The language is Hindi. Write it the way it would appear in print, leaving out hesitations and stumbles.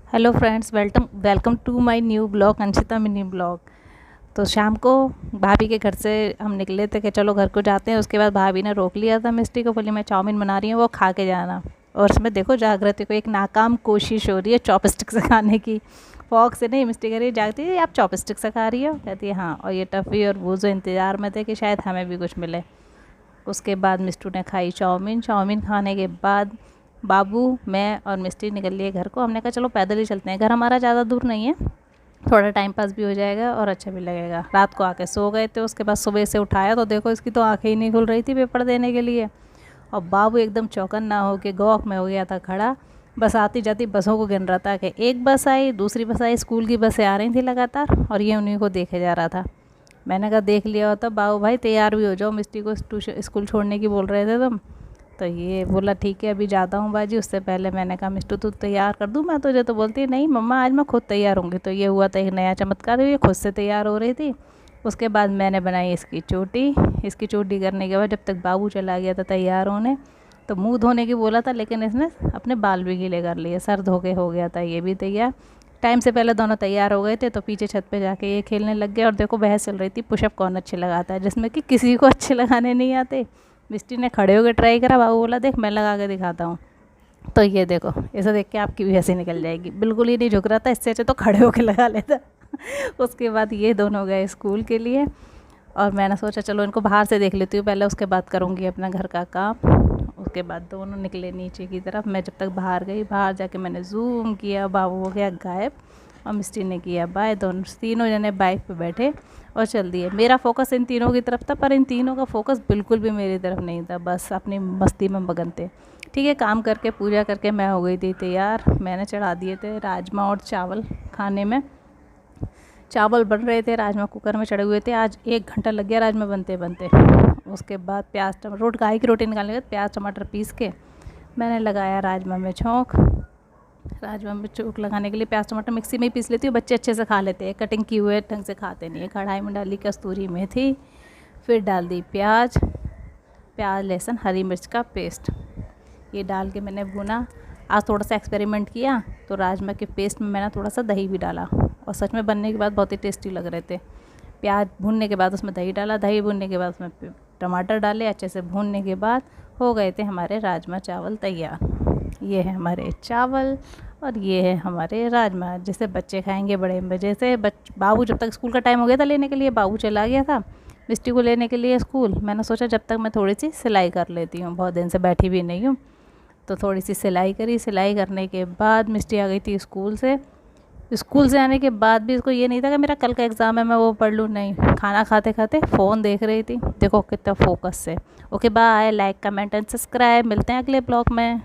Hello friends, welcome welcome to my new blog Anshita mini blog. तो शाम को भाभी के घर से हम निकले थे कि चलो घर को जाते हैं। उसके बाद भाभी ने रोक लिया था मिस्टी को, बोली मैं चाउमीन बना रही हूँ, वो खा के जाना। और उसमें देखो जागृति को एक नाकाम कोशिश हो रही है चॉपस्टिक से खाने की। फॉक से नहीं, मिस्टी कह रही है जागती है आप चॉपस्टिक से खा रही हो, कहती है हाँ। और ये टफ़ी और वो जो इंतज़ार में थे कि शायद हमें भी कुछ मिले। उसके बाद मिस्टू ने खाई चाउमीन। चाउमीन खाने के बाद बाबू, मैं और मिस्टी निकल लिए घर को। हमने कहा चलो पैदल ही चलते हैं, घर हमारा ज़्यादा दूर नहीं है, थोड़ा टाइम पास भी हो जाएगा और अच्छा भी लगेगा। रात को आके सो गए थे। उसके बाद सुबह से उठाया तो देखो इसकी तो आंखें ही नहीं खुल रही थी पेपर देने के लिए। और बाबू एकदम चौकन्ना हो के गौख में हो गया था खड़ा। बस आती जाती बसों को गिन रहा था कि एक बस आई, दूसरी बस आई, स्कूल की बसें आ रही थी लगातार और ये उन्हीं को देखे जा रहा था। मैंने कहा देख लिया होता बाबू भाई, तैयार भी हो जाओ, मिस्टी को ट्यूशन स्कूल छोड़ने की बोल रहे थे तुम। तो ये बोला ठीक है अभी जाता हूँ बाजी। उससे पहले मैंने कहा मिस्टू तू तैयार कर दूँ मैं तुझे, तो बोलती है नहीं मम्मा आज मैं खुद तैयार होंगी। तो ये हुआ था एक नया चमत्कार, ये खुद से तैयार हो रही थी। उसके बाद मैंने बनाई इसकी चोटी। इसकी चोटी करने के बाद जब तक बाबू चला गया था तैयार होने, तो मुंह धोने की बोला था लेकिन इसने अपने बाल भी गीले कर लिए, सर धो के हो गया था ये भी तैयार। टाइम से पहले दोनों तैयार हो गए थे तो पीछे छत पे जाके ये खेलने लग गए। और देखो बहस चल रही थी पुशअप कौन अच्छे लगाता है, जिसमें कि किसी को अच्छे लगाने नहीं आते। मिस्टी ने खड़े होकर ट्राई करा, बाबू बोला देख मैं लगा के दिखाता हूँ। तो ये देखो, इसे देख के आपकी भी हंसी निकल जाएगी। बिल्कुल ही नहीं झुक रहा था, इससे अच्छा तो खड़े होकर लगा लेता। उसके बाद ये दोनों गए स्कूल के लिए और मैंने सोचा चलो इनको बाहर से देख लेती हूँ पहले, उसके बाद करूँगी अपना घर का काम। उसके बाद दोनों निकले नीचे की तरफ। मैं जब तक बाहर गई, बाहर जाके मैंने जूम किया, बाबू हो गया गायब और मिस्टी ने किया बाय। दोनों तीनों जने बाइक पे बैठे और चल दिए। मेरा फोकस इन तीनों की तरफ था पर इन तीनों का फोकस बिल्कुल भी मेरी तरफ नहीं था, बस अपनी मस्ती में मगन थे। ठीक है, काम करके पूजा करके मैं हो गई थी तैयार। मैंने चढ़ा दिए थे राजमा और चावल खाने में। चावल बन रहे थे, राजमा कुकर में चढ़े हुए थे। आज 1 घंटा लग गया राजमा बनते बनते। उसके बाद प्याज टमाटर गाय की रोटी निकालने के बाद प्याज टमाटर पीस के मैंने लगाया राजमा में छौंक। राजमा में चौक लगाने के लिए प्याज टमाटर मिक्सी में ही पीस लेती हूँ, बच्चे अच्छे से खा लेते हैं, कटिंग की हुए ढंग से खाते नहीं है। कढ़ाई में डाली कस्तूरी मेथी, फिर डाल दी प्याज लहसुन हरी मिर्च का पेस्ट, ये डाल के मैंने भुना। आज थोड़ा सा एक्सपेरिमेंट किया तो राजमा के पेस्ट में मैंने थोड़ा सा दही भी डाला और सच में बनने के बाद बहुत ही टेस्टी लग रहे थे। प्याज भूनने के बाद उसमें दही डाला, दही भूनने के बाद उसमें टमाटर डाले, अच्छे से भूनने के बाद हो गए थे हमारे राजमा चावल तैयार। ये है हमारे चावल और ये है हमारे राजमा, जिसे बच्चे खाएंगे बड़े मज़े से। बाबू जब तक स्कूल का टाइम हो गया था लेने के लिए, बाबू चला गया था मिस्टी को लेने के लिए स्कूल। मैंने सोचा जब तक मैं थोड़ी सी सिलाई कर लेती हूँ, बहुत दिन से बैठी भी नहीं हूँ, तो थोड़ी सी सिलाई करी। सिलाई करने के बाद मिस्टी आ गई थी स्कूल से। स्कूल से आने के बाद भी इसको ये नहीं था कि मेरा कल का एग्ज़ाम है मैं वो पढ़ लूँ, नहीं, खाना खाते खाते फ़ोन देख रही थी। देखो कितना फोकस से। Okay bye, like comment and subscribe. मिलते हैं अगले ब्लॉग में।